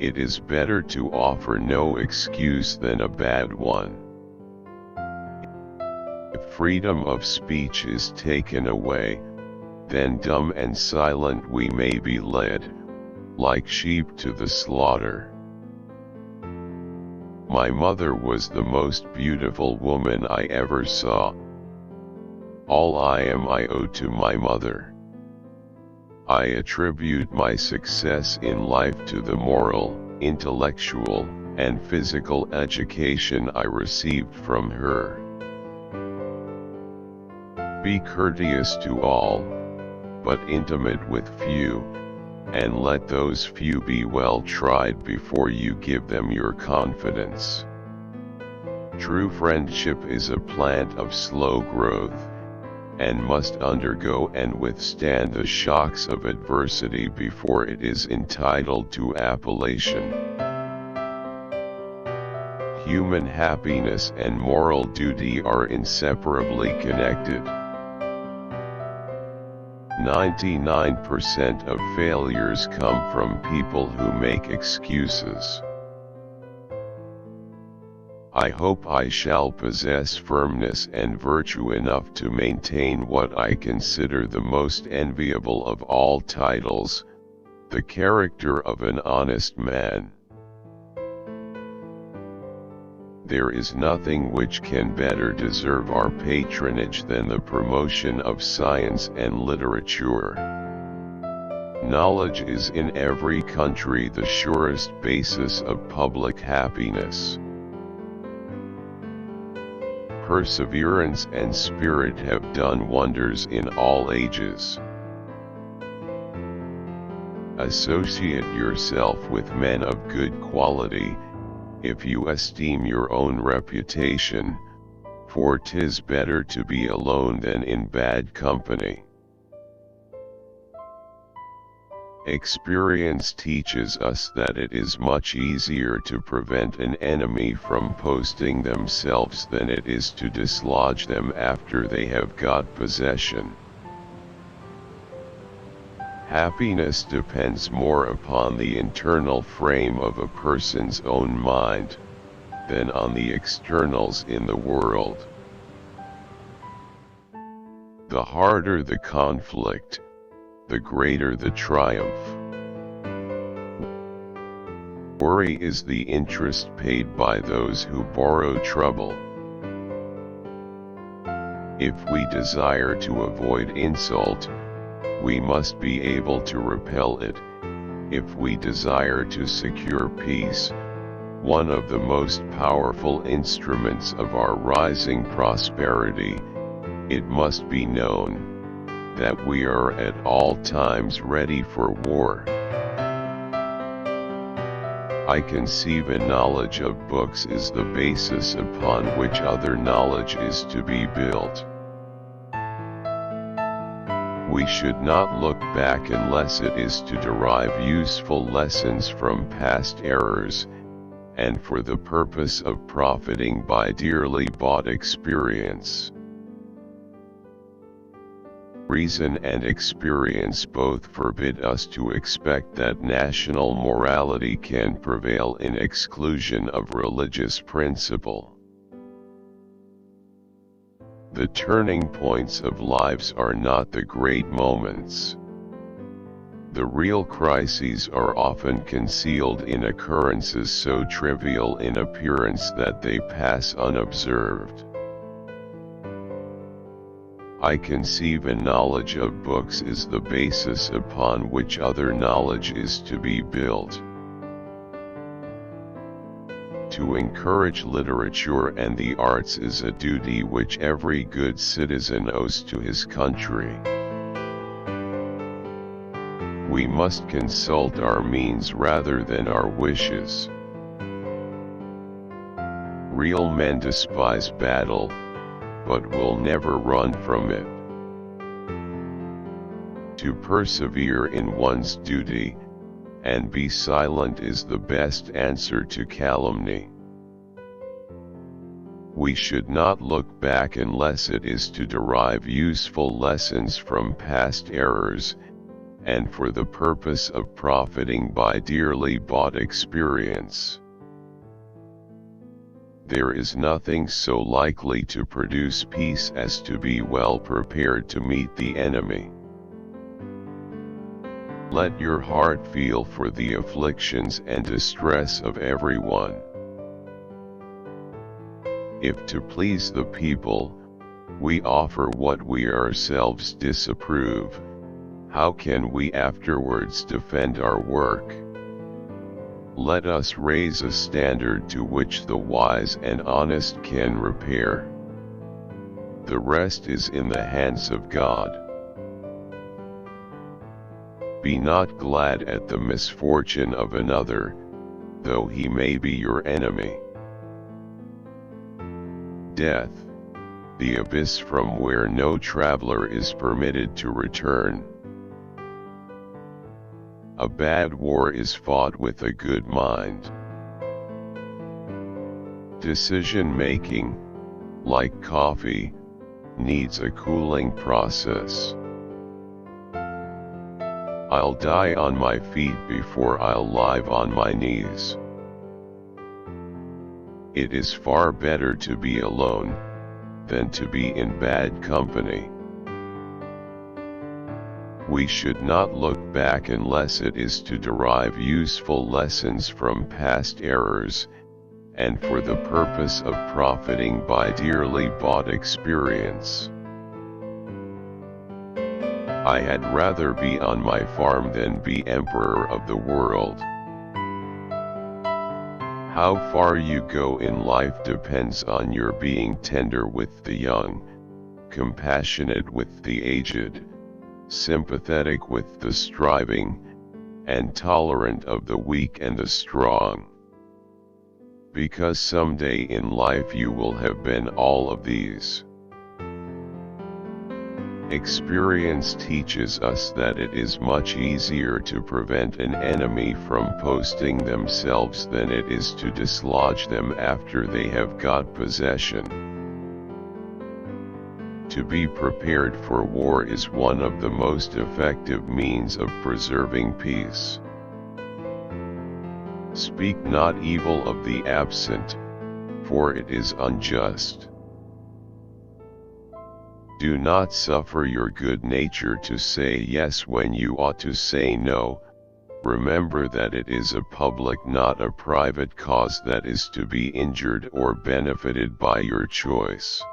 it is better to offer no excuse than a bad one. If freedom of speech is taken away, then dumb and silent we may be led, like sheep to the slaughter. My mother was the most beautiful woman I ever saw. All I am I owe to my mother. I attribute my success in life to the moral, intellectual, and physical education I received from her. Be courteous to all, but intimate with few, and let those few be well tried before you give them your confidence. True friendship is a plant of slow growth, and must undergo and withstand the shocks of adversity before it is entitled to appellation. Human happiness and moral duty are inseparably connected. 99% of failures come from people who make excuses. I hope I shall possess firmness and virtue enough to maintain what I consider the most enviable of all titles, the character of an honest man. There is nothing which can better deserve our patronage than the promotion of science and literature. Knowledge is in every country the surest basis of public happiness. Perseverance and spirit have done wonders in all ages. Associate yourself with men of good quality, if you esteem your own reputation, for 'tis better to be alone than in bad company. Experience teaches us that it is much easier to prevent an enemy from posting themselves than it is to dislodge them after they have got possession. Happiness depends more upon the internal frame of a person's own mind, than on the externals in the world. The harder the conflict, the greater the triumph. Worry is the interest paid by those who borrow trouble. If we desire to avoid insult, we must be able to repel it. If we desire to secure peace, one of the most powerful instruments of our rising prosperity, it must be known that we are at all times ready for war. I conceive a knowledge of books is the basis upon which other knowledge is to be built. We should not look back unless it is to derive useful lessons from past errors, and for the purpose of profiting by dearly bought experience. Reason and experience both forbid us to expect that national morality can prevail in exclusion of religious principle. The turning points of lives are not the great moments. The real crises are often concealed in occurrences so trivial in appearance that they pass unobserved. I conceive a knowledge of books is the basis upon which other knowledge is to be built. To encourage literature and the arts is a duty which every good citizen owes to his country. We must consult our means rather than our wishes. Real men despise battle, but will never run from it. To persevere in one's duty, and be silent is the best answer to calumny. We should not look back unless it is to derive useful lessons from past errors, and for the purpose of profiting by dearly bought experience. There is nothing so likely to produce peace as to be well prepared to meet the enemy. Let your heart feel for the afflictions and distress of everyone. If to please the people, we offer what we ourselves disapprove, how can we afterwards defend our work? Let us raise a standard to which the wise and honest can repair. The rest is in the hands of God. Be not glad at the misfortune of another, though he may be your enemy. Death, the abyss from where no traveler is permitted to return. A bad war is fought with a good mind. Decision-making, like coffee, needs a cooling process. I'll die on my feet before I'll live on my knees. It is far better to be alone than to be in bad company. We should not look back unless it is to derive useful lessons from past errors, and for the purpose of profiting by dearly bought experience. I had rather be on my farm than be emperor of the world. How far you go in life depends on your being tender with the young, compassionate with the aged, sympathetic with the striving, and tolerant of the weak and the strong. Because someday in life you will have been all of these. Experience teaches us that it is much easier to prevent an enemy from posting themselves than it is to dislodge them after they have got possession. To be prepared for war is one of the most effective means of preserving peace. Speak not evil of the absent, for it is unjust. Do not suffer your good nature to say yes when you ought to say no. Remember that it is a public, not a private cause that is to be injured or benefited by your choice.